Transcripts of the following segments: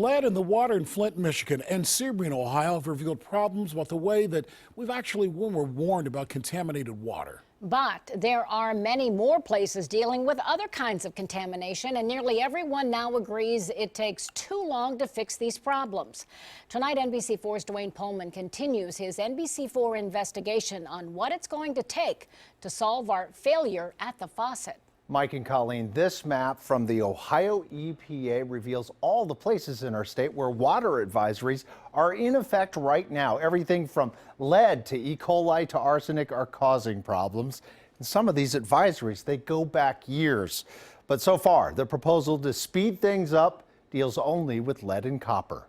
Lead in the water in Flint, Michigan and Sebring, Ohio have revealed problems about the way that when we're warned about contaminated water. But there are many more places dealing with other kinds of contamination, and nearly everyone now agrees it takes too long to fix these problems. Tonight, NBC4's Dwayne Pullman continues his NBC4 investigation on what it's going to take to solve our failure at the faucet. Mike and Colleen, this map from the Ohio EPA reveals all the places in our state where water advisories are in effect right now. Everything from lead to E. coli to arsenic are causing problems. And some of these advisories, they go back years. But so far, the proposal to speed things up deals only with lead and copper.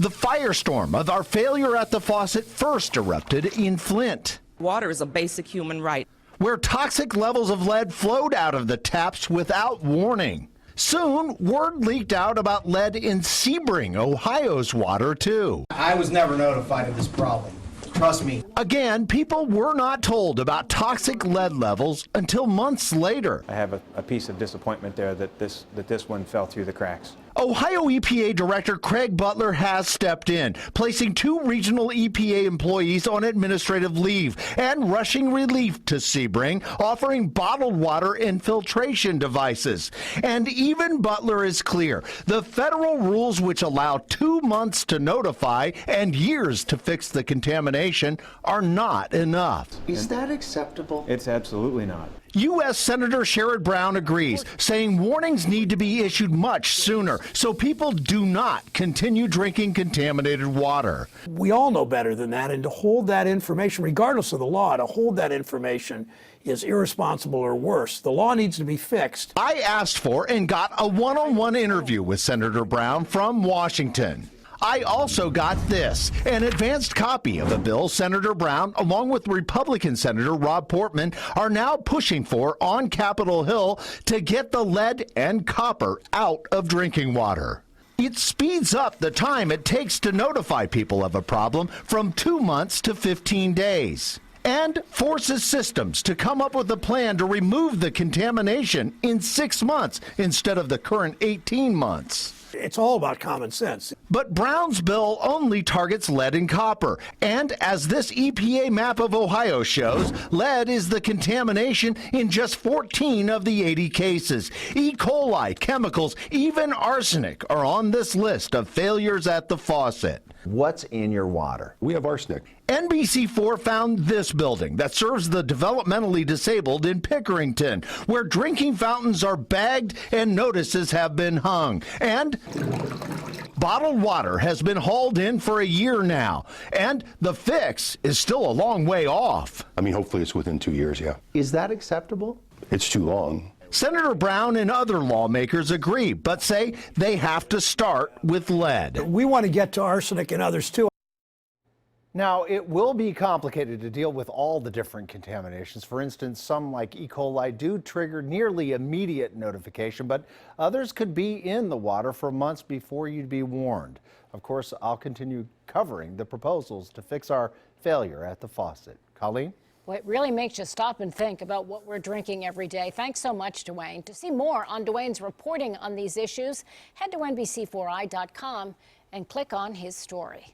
The firestorm of our failure at the faucet first erupted in Flint. Water is a basic human right, where toxic levels of lead flowed out of the taps without warning. Soon, word leaked out about lead in Sebring, Ohio's water, too. I was never notified of this problem. Trust me. Again, people were not told about toxic lead levels until months later. I have a piece of disappointment there that this one fell through the cracks. Ohio EPA Director Craig Butler has stepped in, placing 2 regional EPA employees on administrative leave and rushing relief to Sebring, offering bottled water and filtration devices. And even Butler is clear. The federal rules, which allow 2 months to notify and years to fix the contamination, are not enough. Is that acceptable? It's absolutely not. U.S. Senator Sherrod Brown agrees, saying warnings need to be issued much sooner so people do not continue drinking contaminated water. We all know better than that, and to hold that information, regardless of the law, to hold that information is irresponsible or worse. The law needs to be fixed. I asked for and got a one-on-one interview with Senator Brown from Washington. I also got this, an advanced copy of a bill Senator Brown, along with Republican Senator Rob Portman, are now pushing for on Capitol Hill to get the lead and copper out of drinking water. It speeds up the time it takes to notify people of a problem from 2 months to 15 days. And forces systems to come up with a plan to remove the contamination in 6 months instead of the current 18 months. It's all about common sense. But Brown's bill only targets lead and copper. And as this EPA map of Ohio shows, lead is the contamination in just 14 of the 80 cases. E. coli, chemicals, even arsenic are on this list of failures at the faucet. What's in your water? We have arsenic. NBC4 found this building that serves the developmentally disabled in Pickerington, where drinking fountains are bagged and notices have been hung. And bottled water has been hauled in for a year now. And the fix is still a long way off. I mean, hopefully it's within 2 years, yeah. Is that acceptable? It's too long. Senator Brown and other lawmakers agree, but say they have to start with lead. We want to get to arsenic and others, too. Now, it will be complicated to deal with all the different contaminations. For instance, some like E. coli do trigger nearly immediate notification, but others could be in the water for months before you'd be warned. Of course, I'll continue covering the proposals to fix our failure at the faucet. Colleen? Well, it really makes you stop and think about what we're drinking every day. Thanks so much, Dwayne. To see more on Dwayne's reporting on these issues, head to NBC4i.com and click on his story.